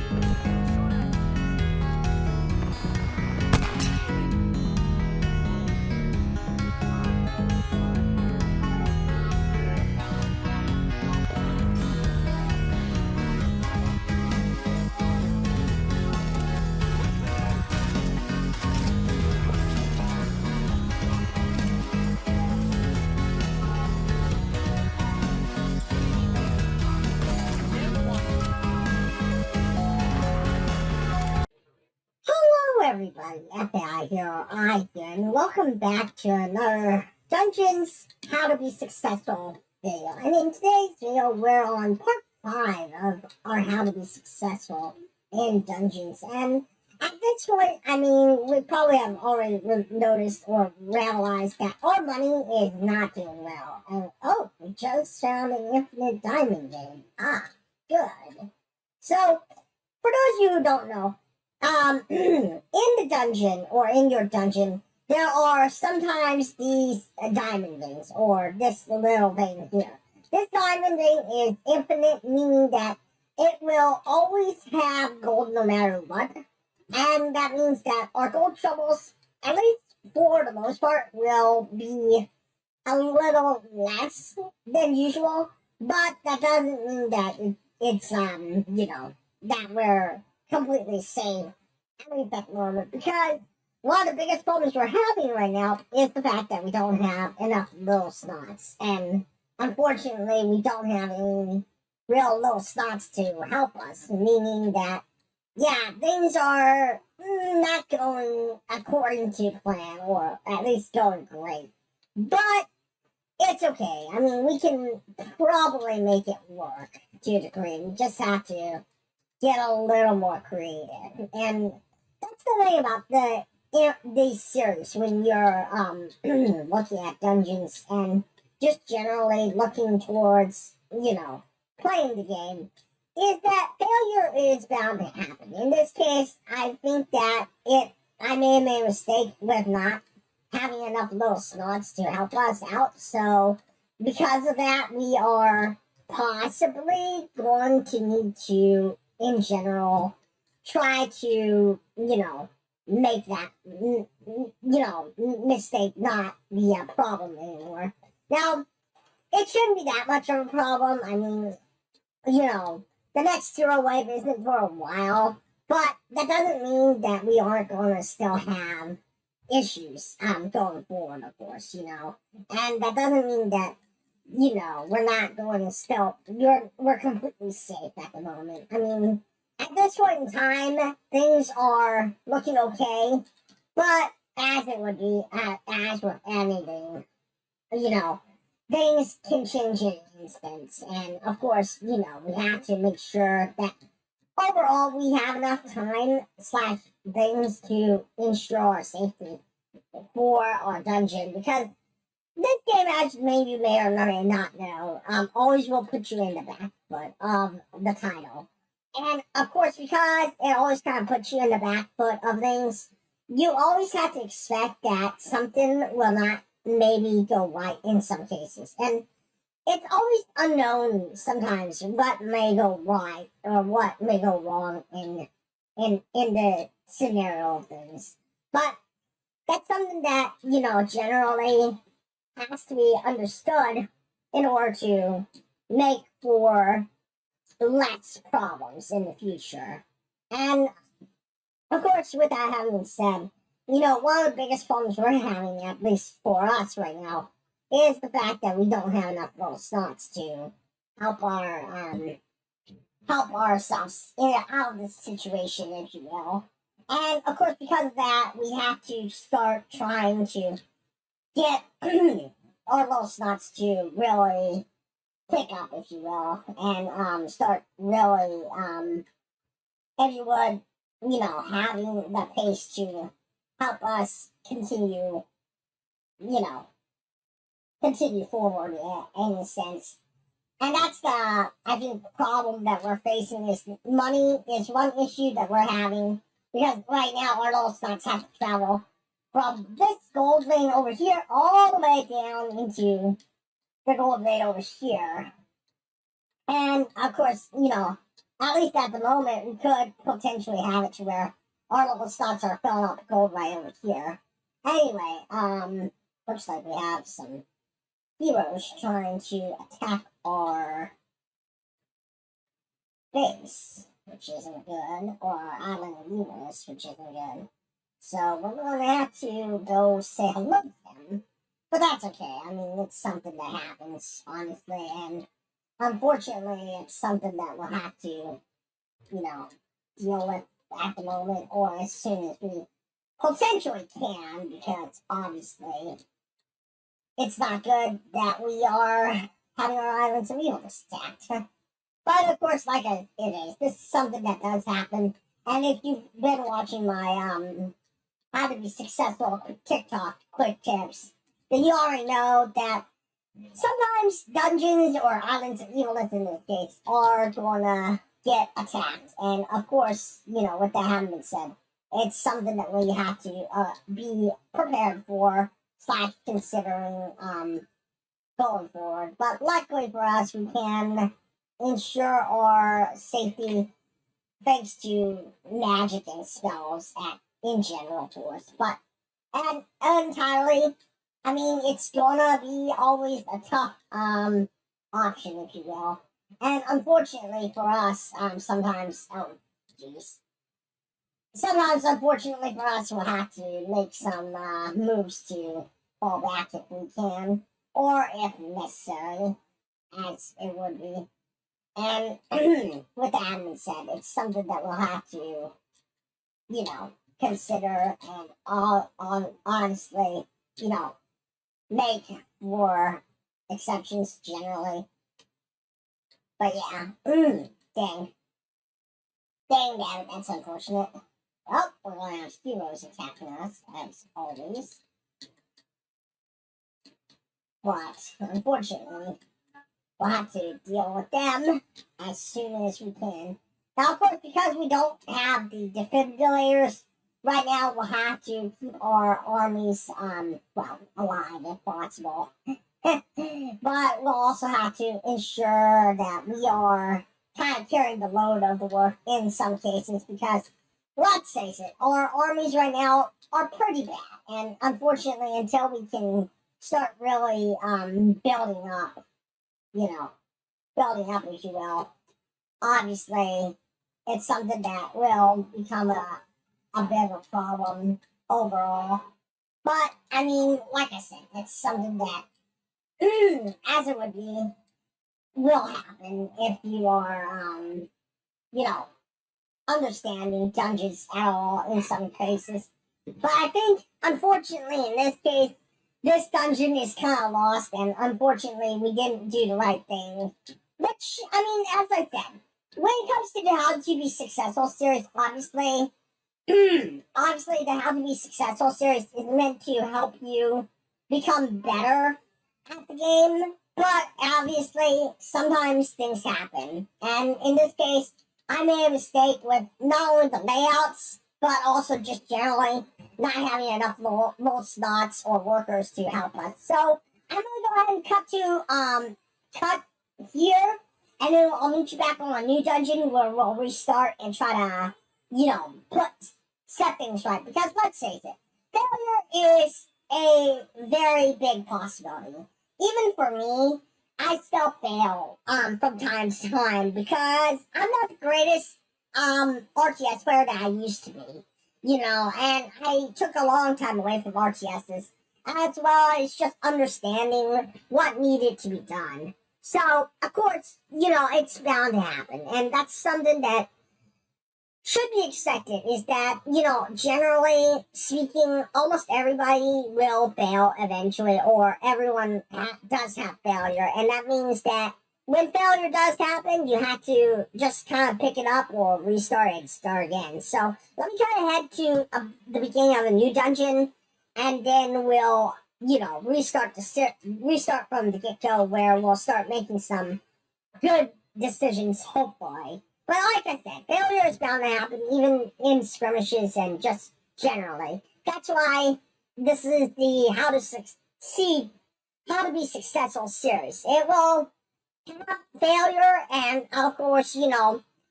Hello, everybody. FAI here, and welcome back to another Dungeons How to Be Successful video. And in today's video, we're on part 5 of our How to Be Successful in Dungeons. And at this point, I mean, we probably have already noticed or realized that our money is not doing well. And oh, we just found an infinite diamond game. Ah, good. So, for those of you who don't know, in the dungeon or in your dungeon, there are sometimes these diamond rings or this little thing here. This diamond ring is infinite, meaning that it will always have gold no matter what. And that means that our gold troubles, at least for the most part, will be a little less than usual. But that doesn't mean that it's that we're completely safe at least at the moment, because one of the biggest problems we're having right now is the fact that we don't have enough little snots, and unfortunately we don't have any real little snots to help us, meaning that things are not going according to plan, or at least going great, but it's okay. I mean, we can probably make it work to a degree. We just have to get a little more creative. And that's the thing about these series when you're looking at dungeons and just generally looking towards, playing the game, is that failure is bound to happen. In this case, I think that I may have made a mistake with not having enough little snots to help us out. So because of that, we are possibly going to need to, in general, try to, make that, mistake not be a problem anymore. Now, it shouldn't be that much of a problem. I mean, the next zero wave isn't for a while, but that doesn't mean that we aren't going to still have issues going forward, of course, and that doesn't mean that we're not going to still, we're completely safe at the moment. I mean, at this point in time, things are looking okay, but as it would be, as with anything, things can change in an instant. And of course, we have to make sure that overall we have enough time / things to ensure our safety for our dungeon, because this game, as maybe you may or may not know, always will put you in the back foot of the title. And of course, because it always kind of puts you in the back foot of things, you always have to expect that something will not maybe go right in some cases. And it's always unknown sometimes what may go right or what may go wrong in the scenario of things. But that's something that, generally has to be understood in order to make for less problems in the future. And of course, with that having said, one of the biggest problems we're having, at least for us right now, is the fact that we don't have enough little snots to help ourselves out of this situation, if you will. And of course, because of that, we have to start trying to get our little snots to really pick up, if you will, and start really, if you would, having the pace to help us continue, continue forward in a sense. And that's I think, the problem that we're facing is money is one issue that we're having, because right now our little snots have to travel from this gold vein over here all the way down into the gold vein over here. And of course, at least at the moment, we could potentially have it to where our local slots are filling up gold right over here. Anyway, looks like we have some heroes trying to attack our base, which isn't good, or our island of Venus, which isn't good. So we're going to have to go say hello to them. But that's okay. I mean, it's something that happens, honestly, and unfortunately, it's something that we'll have to, deal with at the moment, or as soon as we potentially can, because obviously it's not good that we are having our islands of evil attacked. But of course, it is. This is something that does happen. And if you've been watching my how to be successful TikTok quick tips, then you already know that sometimes dungeons or islands of evilness in this case are gonna get attacked. And of course, with that having been said, it's something that we have to be prepared for / considering going forward. But luckily for us, we can ensure our safety thanks to magic and spells in general to us. But and entirely, I mean, it's gonna be always a tough option, if you will. And unfortunately for us, sometimes unfortunately for us, we'll have to make some moves to fall back if we can, or if necessary, as it would be. And with that being said, it's something that we'll have to, consider and honestly, make for exceptions generally. But yeah, dang, that's unfortunate. Well, we're going to have heroes attacking us, as always. But unfortunately, we'll have to deal with them as soon as we can. Now, of course, because we don't have the defibrillators right now, we'll have to keep our armies, alive if possible. But we'll also have to ensure that we are kind of carrying the load of the work in some cases, because let's face it, our armies right now are pretty bad. And unfortunately, until we can start really building up, if you will, obviously it's something that will become a bit of a problem overall. But I mean, like I said, it's something that, as it would be, will happen if you are, understanding dungeons at all in some cases. But I think, unfortunately, in this case, this dungeon is kind of lost, and unfortunately, we didn't do the right thing. Which, I mean, as I said, when it comes to the How to Be Successful series, obviously, the How to Be Successful series is meant to help you become better at the game. But obviously, sometimes things happen. And in this case, I made a mistake with not only the layouts, but also just generally not having enough little slots or workers to help us. So I'm gonna go ahead and cut here, and then I'll meet you back on a new dungeon where we'll restart and try to, set things right. Because let's face it, failure is a very big possibility. Even for me, I still fail from time to time because I'm not the greatest RTS player that I used to be. And I took a long time away from RTSs, as well as just understanding what needed to be done. So, of course, it's bound to happen. And that's something that should be expected, is that, generally speaking, almost everybody will fail eventually, or everyone does have failure. And that means that when failure does happen, you have to just kind of pick it up or restart and start again. So let me kind of head to the beginning of a new dungeon, and then we'll, restart from the get-go, where we'll start making some good decisions, hopefully. But like I said, failure is bound to happen, even in skirmishes and just generally. That's why this is the How to Be Successful series. It will have failure, and of course,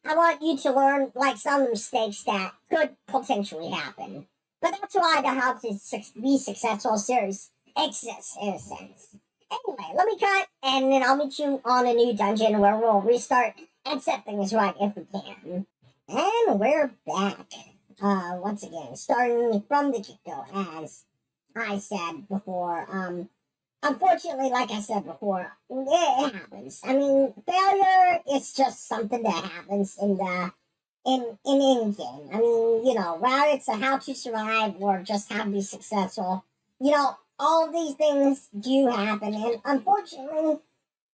I want you to learn like some mistakes that could potentially happen. But that's why the How to Be Successful series exists in a sense. Anyway, let me cut, and then I'll meet you on a new dungeon where we'll restart and set things right if we can. And we're back. Once again, starting from the get-go, as I said before. Unfortunately, like I said before, it happens. I mean, failure is just something that happens in any game. I mean, whether it's a how to survive or just how to be successful, all of these things do happen, and unfortunately,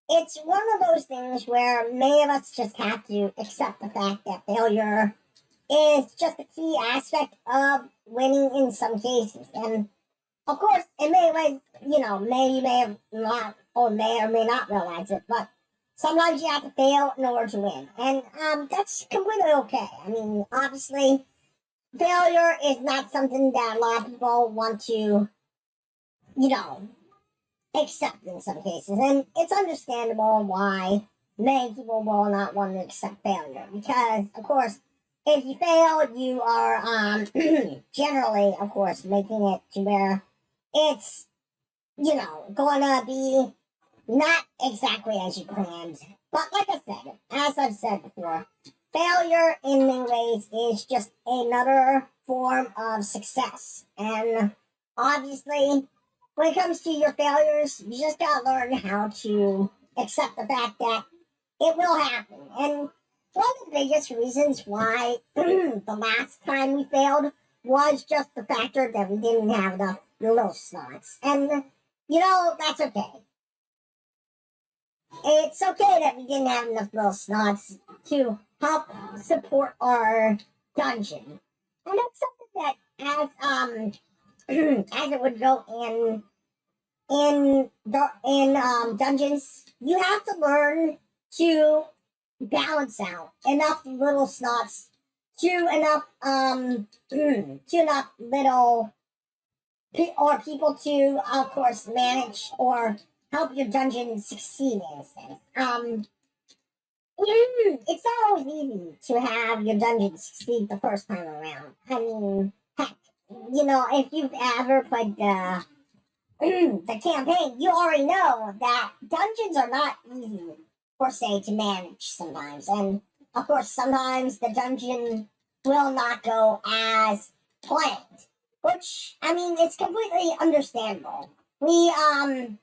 it's one of those things where many of us just have to accept the fact that failure is just a key aspect of winning in some cases. And of course, in many ways, you may have not or may not realize it, but sometimes you have to fail in order to win. And that's completely okay. I mean, obviously, failure is not something that a lot of people want to, accept in some cases. And it's understandable why many people will not want to accept failure. Because, of course, if you fail, you are generally, of course, making it to where it's, gonna be not exactly as you planned. But like I said, as I've said before, failure in many ways is just another form of success. And obviously, when it comes to your failures, you just gotta learn how to accept the fact that it will happen. And one of the biggest reasons why the last time we failed was just the factor that we didn't have enough little slots. And, that's okay. It's okay that we didn't have enough little slots to help support our dungeon. And that's something that as it would go in dungeons, you have to learn to balance out enough little slots to enough little people to, of course, manage or help your dungeon succeed in a sense. It's not always easy to have your dungeon succeed the first time around. I mean, heck, if you've ever played the campaign, you already know that dungeons are not easy, per se, to manage sometimes. And, of course, sometimes the dungeon will not go as planned. Which, I mean, it's completely understandable. We have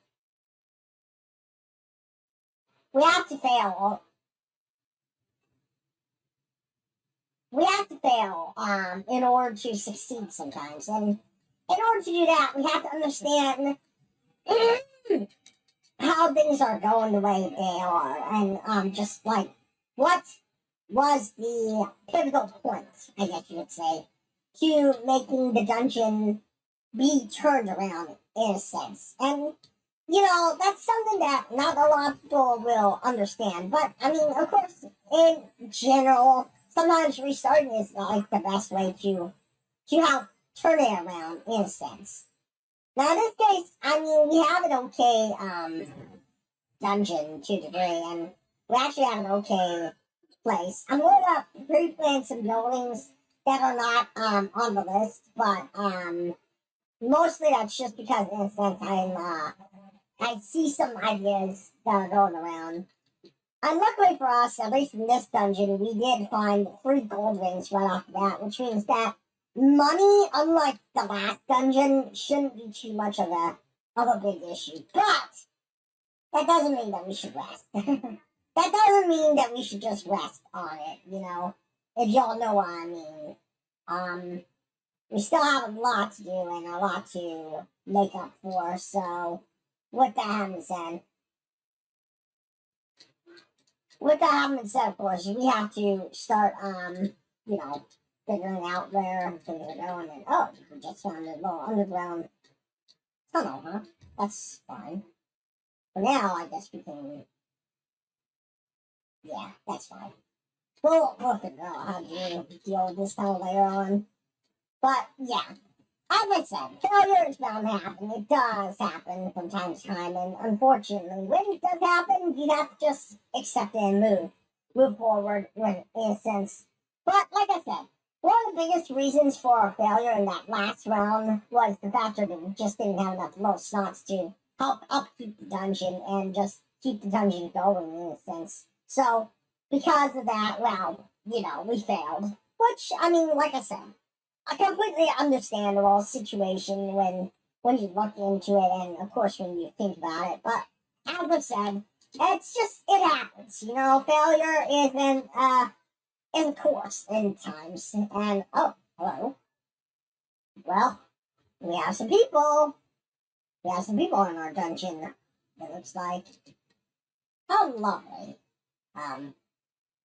to fail. We have to fail in order to succeed sometimes. And in order to do that, we have to understand how things are going the way they are. And just like, what was the pivotal point, I guess you could say, to making the dungeon be turned around in a sense. And, that's something that not a lot of people will understand. But, I mean, of course, in general, sometimes restarting is like the best way to help turn it around in a sense. Now, in this case, I mean, we have an okay dungeon to a degree, and we actually have an okay place. I'm going to pre-plan some buildings that are not on the list, but mostly that's just because, in a sense, I see some ideas that are going around. And luckily for us, at least in this dungeon, we did find 3 gold rings right off the bat, which means that money, unlike the last dungeon, shouldn't be too much of a big issue. But that doesn't mean that we should rest. That doesn't mean that we should just rest on it, if y'all know what I mean. We still have a lot to do and a lot to make up for, so with that having said, of course, we have to start, figuring out where things are going. And, we just found a little underground tunnel, huh? That's fine. For now, I guess we can, yeah, that's fine. We'll figure out how to deal with this tunnel later on. But, yeah, as I said, failure is bound to happen. It does happen from time to time, and unfortunately, when it does happen, you have to just accept it and move. move forward in a sense. But like I said, one of the biggest reasons for our failure in that last round was the fact that we just didn't have enough little snots to help upkeep the dungeon and just keep the dungeon going in a sense. So because of that, well, we failed. Which, I mean, like I said, a completely understandable situation when you look into it and of course when you think about it. But as I said, it happens. Failure is course in times. And oh, hello. Well, we have some people. We have some people in our dungeon. It looks like. How lovely.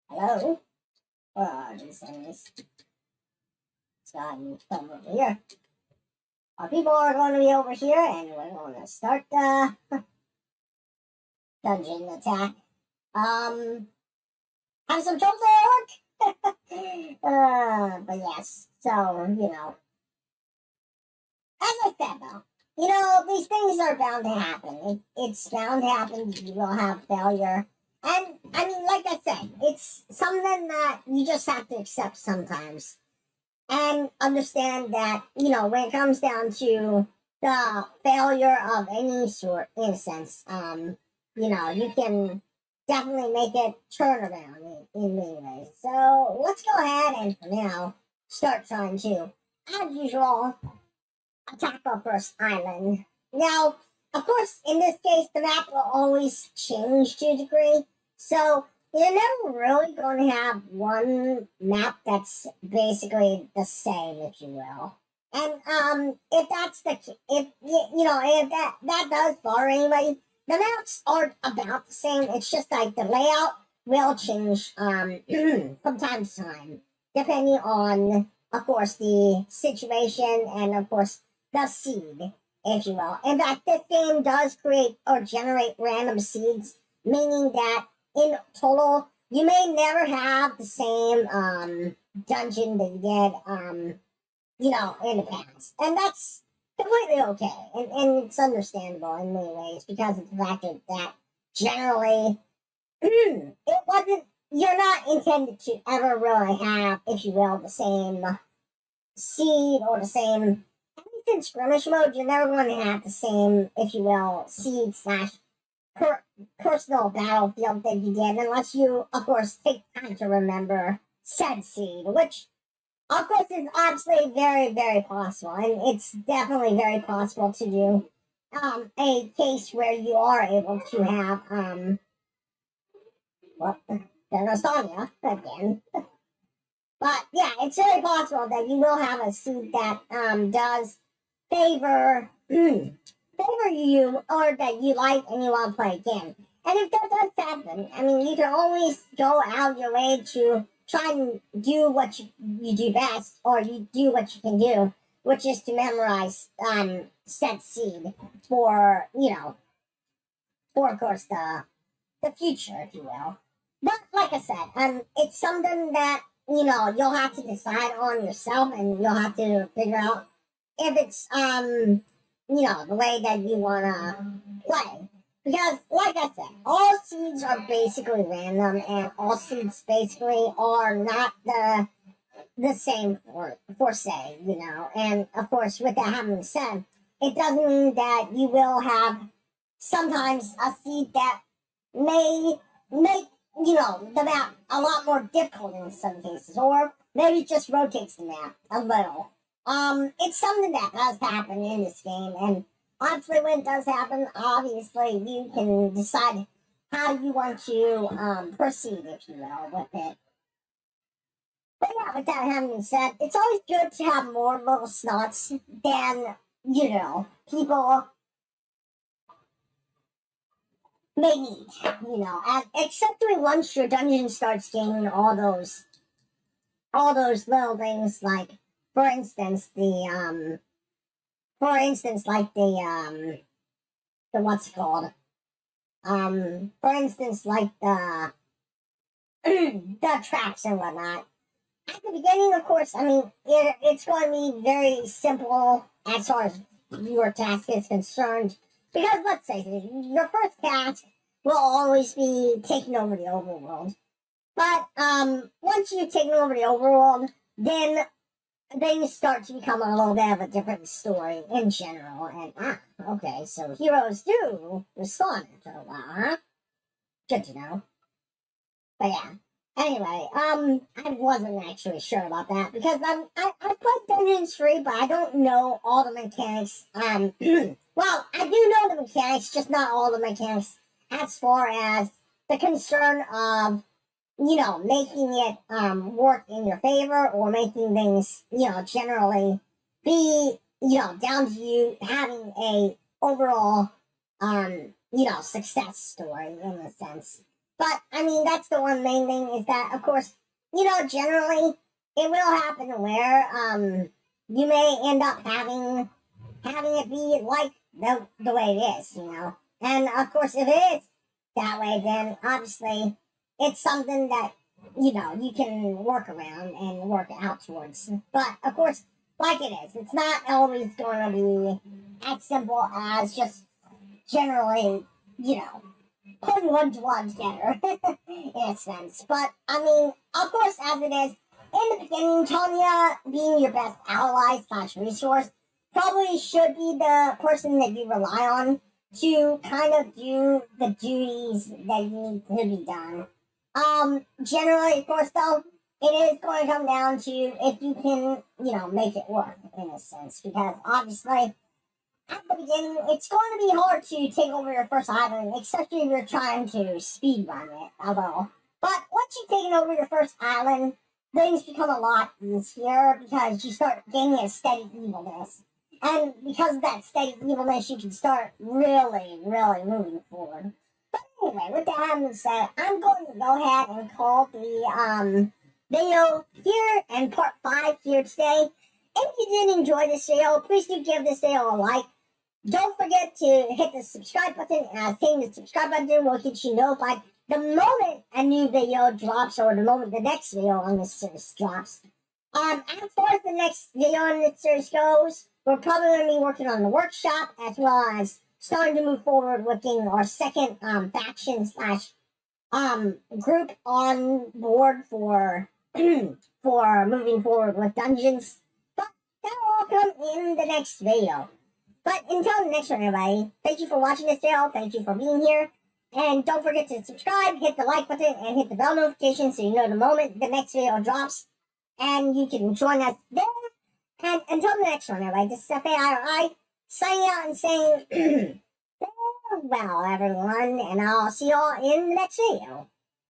Hello. Where are these things? Let's go ahead and come over here. Our people are going to be over here, and we're going to start the dungeon attack. Have some trouble at work? But yes, so, as I said though, these things are bound to happen. It's bound to happen. You will have failure. And, I mean, like I said, it's something that you just have to accept sometimes. And understand that, when it comes down to the failure of any sort, in a sense, you can definitely make it turn around in many ways. So let's go ahead and for now start trying to, as usual, attack our first island. Now, of course, in this case, the map will always change to a degree. So you're never really going to have one map that's basically the same, if you will. And if that's if that does bother anybody, the maps aren't about the same. It's just like the layout will change from time to time, depending on, of course, the situation and, of course, the seed, if you will. In fact, this game does create or generate random seeds, meaning that in total, you may never have the same dungeon that you did, in the past. And that's completely okay. And it's understandable in many ways because of the fact that generally you're not intended to ever really have, if you will, the same seed or the same, at least in skirmish mode, you're never going to have the same, if you will, seed slash personal battlefield that you did, unless you, of course, take time to remember said seed, which, of course, is obviously very, very possible, and it's definitely very possible to do a case where you are able to have, well, there goes Sonya again. But yeah, it's very possible that you will have a seed that does favor you or that you like and you want to play again. And if that does happen, I mean, you can always go out of your way to try and do what you do best, or you do what you can do, which is to memorize said seed for, for, of course, the future, if you will. But like I said, it's something that, you'll have to decide on yourself, and you'll have to figure out if it's, the way that you want to play. Because, like I said, all seeds are basically random, and all seeds basically are not the same for say, And, of course, with that having said, it doesn't mean that you will have sometimes a seed that may make, the map a lot more difficult in some cases, or maybe it just rotates the map a little. It's something that does happen in this game, and obviously when it does happen, obviously you can decide how you want to proceed, if you will, with it. But yeah, with that having been said, it's always good to have more little snots than, people may need, and except once your dungeon starts gaining all those little things, like for instance the what's it called, for instance like the the traps and whatnot. At the beginning, of course, I mean, it's going to be very simple as far as your task is concerned, because let's say your first task will always be taking over the overworld. But once you've taken over the overworld, then things start to become a little bit of a different story in general. And okay, so heroes do respond after a while, huh? Good to know. But yeah. Anyway, I wasn't actually sure about that because I played Dungeons 3, but I don't know all the mechanics. Well, I do know the mechanics, just not all the mechanics as far as the concern of, making it work in your favor or making things, generally be, down to you having a overall, success story in a sense. But I mean, that's the one main thing is that, of course, generally it will happen where you may end up having it be like the way it is, And of course, if it is that way, then obviously it's something that you can work around and work out towards. But of course, like it is, it's not always going to be as simple as just generally, putting one to one together in a sense. But I mean, of course, as it is in the beginning, Tonya being your best ally / resource probably should be the person that you rely on to kind of do the duties that need to be done. Generally, of course, though, it is going to come down to if you can, make it work in a sense, because obviously at the beginning, it's going to be hard to take over your first island, especially if you're trying to speed run it a little. But once you've taken over your first island, things become a lot easier because you start gaining a steady evilness. And because of that steady evilness, you can start really, really moving forward. But anyway, with that having said, I'm going to go ahead and call the video here and part 5 here today. If you did enjoy this video, please do give this video a like. Don't forget to hit the subscribe button, as hitting the subscribe button will get you notified the moment a new video drops or the moment the next video on this series drops. As far as the next video on this series goes, we're probably going to be working on the workshop as well as starting to move forward with getting our second faction / group on board for for moving forward with dungeons. But that'll all come in the next video. But until the next one, everybody, thank you for watching this video. Thank you for being here. And don't forget to subscribe, hit the like button, and hit the bell notification so you know the moment the next video drops. And you can join us there. And until the next one, everybody, this is FAIRI signing out and saying farewell, everyone. And I'll see y'all in the next video.